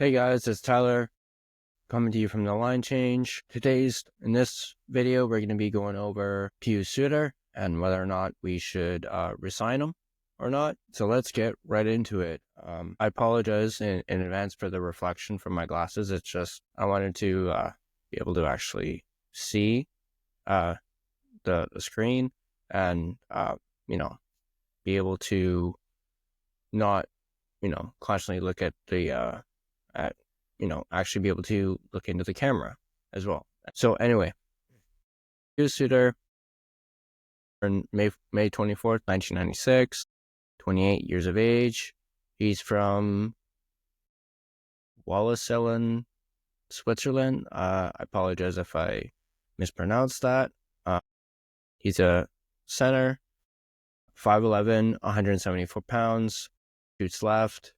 Hey guys, it's Tyler coming to you from the line change. In this video, we're going to be going over Pius Suter and whether or not we should resign him or not. So let's get right into it. I apologize in advance for the reflection from my glasses. It's just I wanted to be able to actually see the screen and be able to not constantly look at the actually be able to look into the camera as well. So anyway, Pius Suter, born May 24th, 1996, 28 years of age. He's from Wallisellen, Switzerland. I apologize if I mispronounced that. He's a center, 5'11", 174 pounds, shoots left,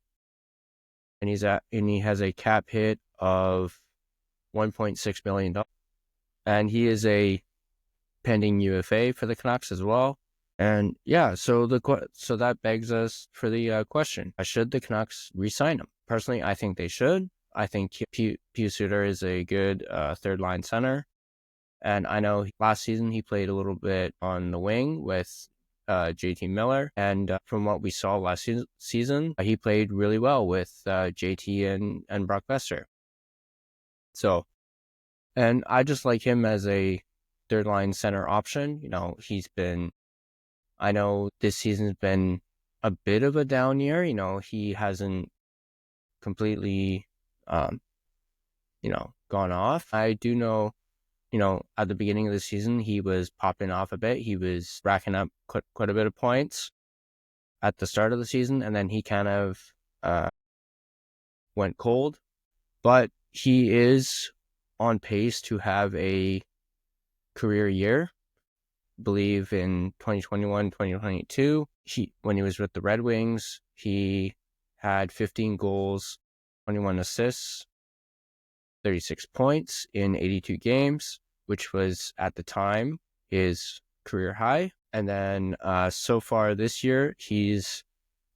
and he has a cap hit of $1.6 million. And he is a pending UFA for the Canucks as well. And yeah, so that begs us for the question: should the Canucks re-sign him? Personally, I think they should. I think Pius Suter is a good third line center, and I know last season he played a little bit on the wing with JT Miller, and from what we saw last season, he played really well with JT and Brock Besser. So, and I just like him as a third line center option. I know this season's been a bit of a down year. He hasn't completely, gone off. I do know, at the beginning of the season, he was popping off a bit. He was racking up quite a bit of points at the start of the season, and then he kind of went cold. But he is on pace to have a career year. I believe in 2021, 2022, when he was with the Red Wings, he had 15 goals, 21 assists, 36 points in 82 games, which was at the time his career high. And then so far this year, he's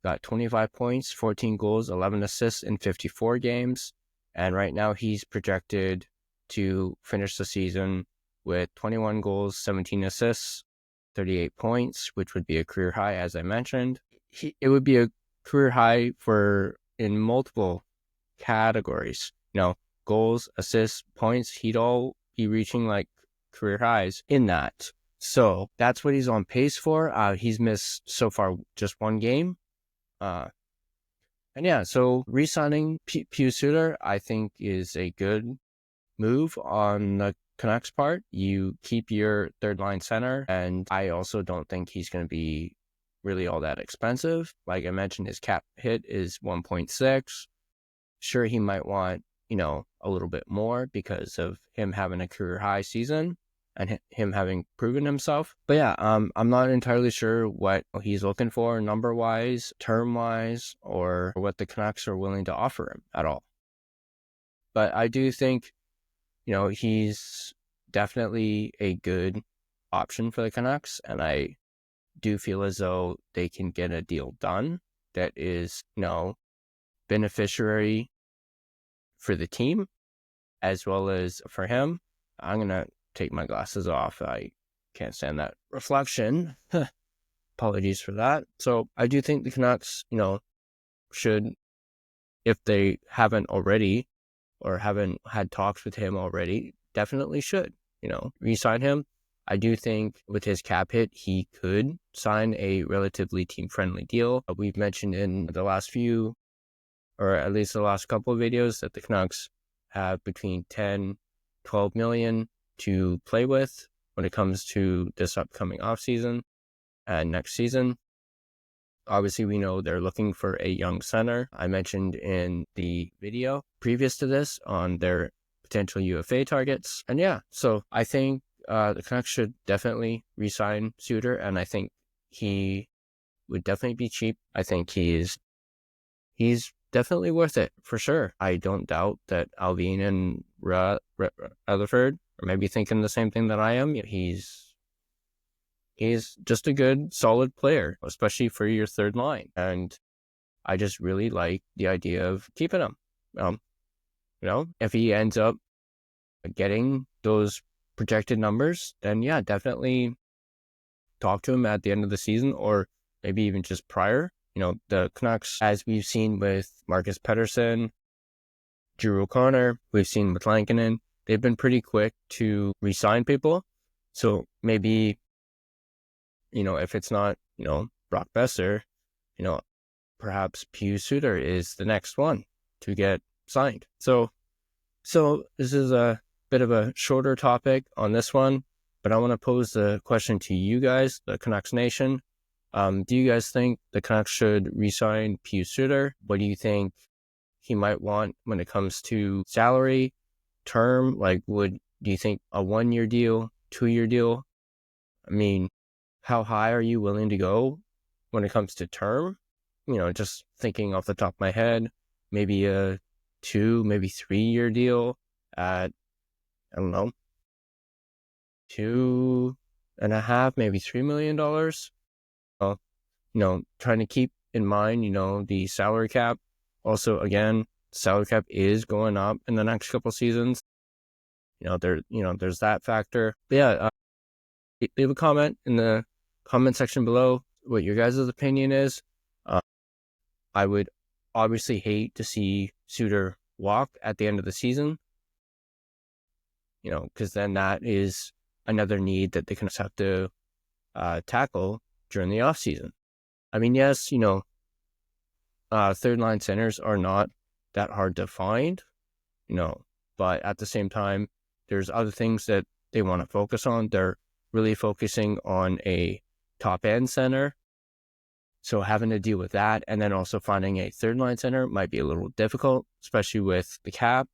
got 25 points, 14 goals, 11 assists in 54 games. And right now he's projected to finish the season with 21 goals, 17 assists, 38 points, which would be a career high, as I mentioned. It would be a career high in multiple categories. Goals, assists, points, he'd all be reaching like career highs in that. So that's what he's on pace for. He's missed so far just one game. And yeah, so re-signing Pius Suter, I think, is a good move on the Canucks part. You keep your third line center, and I also don't think he's going to be really all that expensive. Like I mentioned, his cap hit is 1.6. Sure, he might want, a little bit more because of him having a career high season and him having proven himself. But yeah, I'm not entirely sure what he's looking for number-wise, term-wise, or what the Canucks are willing to offer him at all. But I do think, he's definitely a good option for the Canucks, and I do feel as though they can get a deal done that is, beneficiary for the team as well as for him. I'm going to take my glasses off. I can't stand that reflection. Apologies for that. So I do think the Canucks, should, if they haven't already or haven't had talks with him already, definitely should, re-sign him. I do think with his cap hit, he could sign a relatively team-friendly deal. We've mentioned in the last few, or at least the last couple of videos, that the Canucks have between 10, 12 million to play with when it comes to this upcoming offseason and next season. Obviously, we know they're looking for a young center. I mentioned in the video previous to this on their potential UFA targets. And yeah, so I think the Canucks should definitely re-sign Suter, and I think he would definitely be cheap. I think he's definitely worth it for sure. I don't doubt that Alvin and Rutherford are maybe thinking the same thing that I am. He's just a good, solid player, especially for your third line. And I just really like the idea of keeping him. If he ends up getting those projected numbers, then yeah, definitely talk to him at the end of the season, or maybe even just prior. The Canucks, as we've seen with Marcus Pettersson, Drew O'Connor, we've seen with Lankinen, they've been pretty quick to re-sign people. So maybe, if it's not, Brock Besser, perhaps Pius Suter is the next one to get signed. So this is a bit of a shorter topic on this one, but I want to pose the question to you guys, the Canucks Nation. Do you guys think the Canucks should re-sign Pius Suter? What do you think he might want when it comes to salary, term? Do you think a 1-year deal, 2-year deal? I mean, how high are you willing to go when it comes to term? Just thinking off the top of my head, maybe a 2, maybe 3-year deal at, I don't know, $2.5, maybe $3 million. Trying to keep in mind, the salary cap. Also, again, salary cap is going up in the next couple seasons. There's that factor. But yeah, leave a comment in the comment section below what your guys' opinion is. I would obviously hate to see Suter walk at the end of the season, because then that is another need that they can have to tackle during the off season. I mean, yes, third line centers are not that hard to find, but at the same time, there's other things that they want to focus on. They're really focusing on a top end center. So having to deal with that, and then also finding a third line center might be a little difficult, especially with the cap.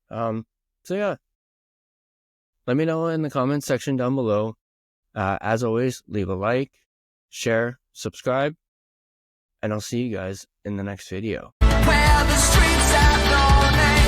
So yeah, let me know in the comments section down below. As always, leave a like, share, subscribe, and I'll see you guys in the next video. Where the streets have no name.